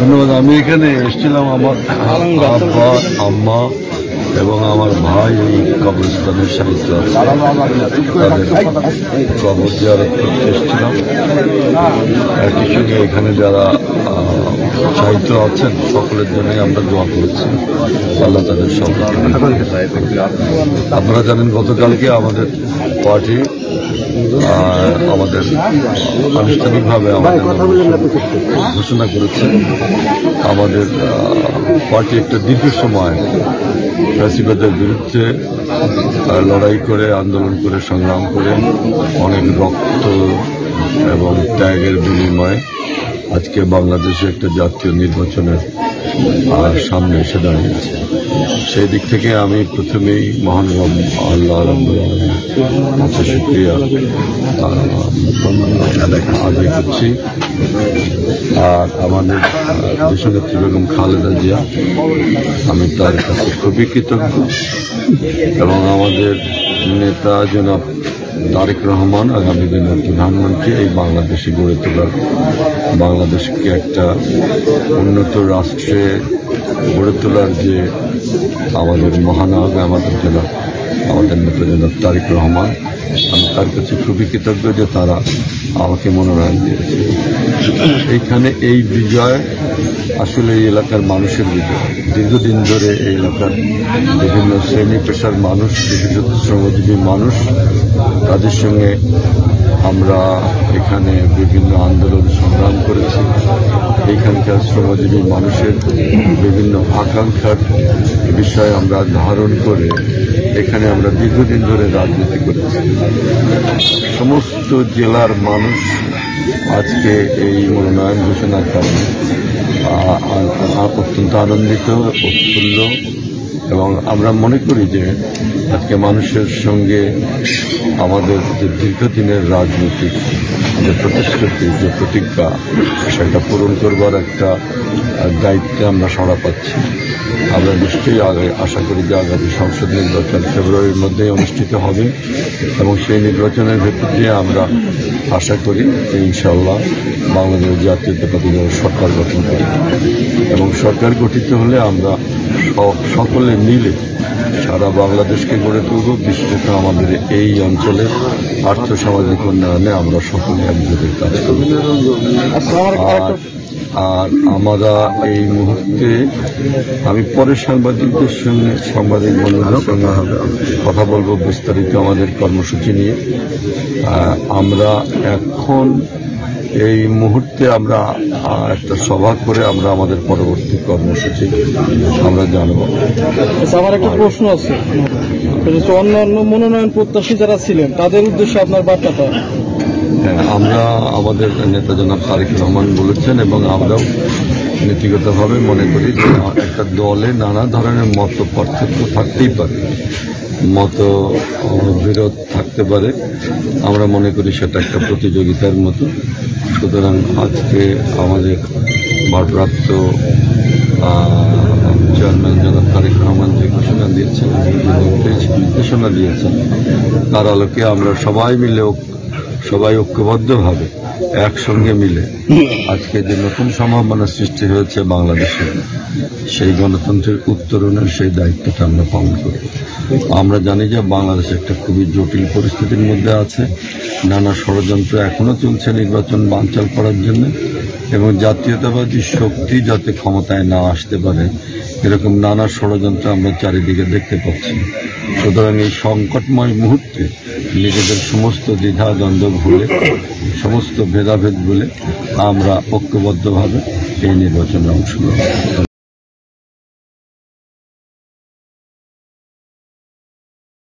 ধন্যবাদ। আমি এখানে এসেছিলাম আমার আব্বা, আম্মা এবং আমার ভাই এই কবরস্থানের সাহিত্য তাদের কবর জিয়ারত করতে এসেছিলাম। একই সঙ্গে এখানে যারা সাহিত্য আছেন সকলের জন্যই আমরা দোয়া করেছি, আল্লাহ তাদের সবাই। আপনারা জানেন গতকালকে আমাদের পার্টি আমাদের আনুষ্ঠানিকভাবে আমাদের ঘোষণা করেছে আমাদের পার্টি একটা দীর্ঘ সময় ফ্যাসিবাদের বিরুদ্ধে লড়াই করে, আন্দোলন করে, সংগ্রাম করে, অনেক রক্ত এবং ত্যাগের বিনিময়ে আজকে বাংলাদেশে একটা জাতীয় নির্বাচনের সামনে এসে দাঁড়িয়েছে। সেই দিক থেকে আমি প্রথমেই মহান আল্লাহ রাব্বুল আলামিনের কাছে শুকরিয়া আদায় করছি। আর আমাদের দেশনেত্রী বেগম খালেদা জিয়া, আমি তার কাছে খুবই কৃতজ্ঞ এবং আমাদের নেতা জনাব তারেক রহমান আগামী দিনের প্রধানমন্ত্রী এই বাংলাদেশে গড়ে তোলার, বাংলাদেশকে একটা উন্নত রাষ্ট্রে গড়ে তোলার যে আমাদের মহানায়ক আমাদের নেতা জনাব তারেক রহমান, আমি তার কাছে খুবই কৃতজ্ঞ যে তারা আমাকে মনোনয়ন দিয়েছে। এইখানে এই বিজয় আসলে এই এলাকার মানুষের বিজয়। দীর্ঘদিন ধরে এই এলাকার বিভিন্ন শ্রেণী পেশার মানুষ, বিশেষত শ্রমজীবী মানুষ, তাদের সঙ্গে আমরা এখানে বিভিন্ন আন্দোলন সংগ্রাম করেছি। এইখানকার শ্রমজীবী মানুষের বিভিন্ন আকাঙ্ক্ষার বিষয় আমরা ধারণ করে এখানে আমরা দীর্ঘদিন ধরে রাজনীতি করেছি। সমস্ত জেলার মানুষ আজকে এই মনোনয়ন ঘোষণার কারণে অত্যন্ত আনন্দিত, উৎফুল্ল এবং আমরা মনে করি যে আজকে মানুষের সঙ্গে আমাদের যে দীর্ঘদিনের রাজনৈতিক যে প্রতিশ্রুতি, যে প্রতিজ্ঞা, সেটা পূরণ করবার একটা দায়িত্বে আমরা সাড়া পাচ্ছি। আমরা নিশ্চয়ই আশা করি যে আগামী সংসদ নির্বাচন ফেব্রুয়ারির মধ্যেই অনুষ্ঠিত হবে এবং সেই নির্বাচনের ভেতর দিয়ে আমরা আশা করি যে ইনশাআল্লাহ বাংলাদেশ জাতীয়তাবাদী দল সরকার গঠন করবে এবং সরকার গঠিত হলে আমরা সকলে মিলে সারা বাংলাদেশকে গড়ে তুলব। বিশেষত আমাদের এই অঞ্চলের আর্থসামাজিক উন্নয়নে আমরা সকলে একজোটে কাজ করব। আর আমরা এই মুহূর্তে আমি পরে সাংবাদিকদের সঙ্গে, সাংবাদিক বন্ধুদের সঙ্গে কথা বলবো বিস্তারিত আমাদের কর্মসূচি নিয়ে। আমরা এখন এই মুহূর্তে আমরা একটা সভা করে আমরা আমাদের পরবর্তী কর্মসূচি আমরা জানব। আমার একটা প্রশ্ন আছে, অন্যান্য মনোনয়ন প্রত্যাশী যারা ছিলেন তাদের উদ্দেশ্যে আপনার বার্তাটা। হ্যাঁ, আমরা আমাদের নেতা জনাব তারেক রহমান বলেছেন এবং আমরাও নীতিগতভাবে মনে করি যে একটা দলে নানা ধরনের মত পার্থক্য থাকতেই পারে, মত বিরোধ থাকতে পারে। আমরা মনে করি সেটা একটা প্রতিযোগিতার মতো। সুতরাং আজকে আমাদের ভারপ্রাপ্ত চেয়ারম্যান জনাব তারেক রহমান যে ঘোষণা দিয়েছেন, নির্দেশনা দিয়েছেন, তার আলোকে আমরা সবাই ঐক্যবদ্ধভাবে একসঙ্গে মিলে আজকে যে নতুন সম্ভাবনা সৃষ্টি হয়েছে বাংলাদেশে, সেই গণতন্ত্রের উত্তরণের সেই দায়িত্বটা আমরা পালন করব। আমরা জানি যে বাংলাদেশ একটা খুবই জটিল পরিস্থিতির মধ্যে আছে। নানা ষড়যন্ত্র এখনো চলছে নির্বাচন বানচাল করার জন্য এবং জাতীয়তাবাদী শক্তি যাতে ক্ষমতায় না আসতে পারে এরকম নানা ষড়যন্ত্র আমরা চারিদিকে দেখতে পাচ্ছি। সুতরাং এই সংকটময় মুহূর্তে নিজেদের সমস্ত দ্বিধা দ্বন্দ্ব ভুলে, সমস্ত ভেদাভেদ ভুলে আমরা ঐক্যবদ্ধভাবে এই নির্বাচনে অংশ নেব।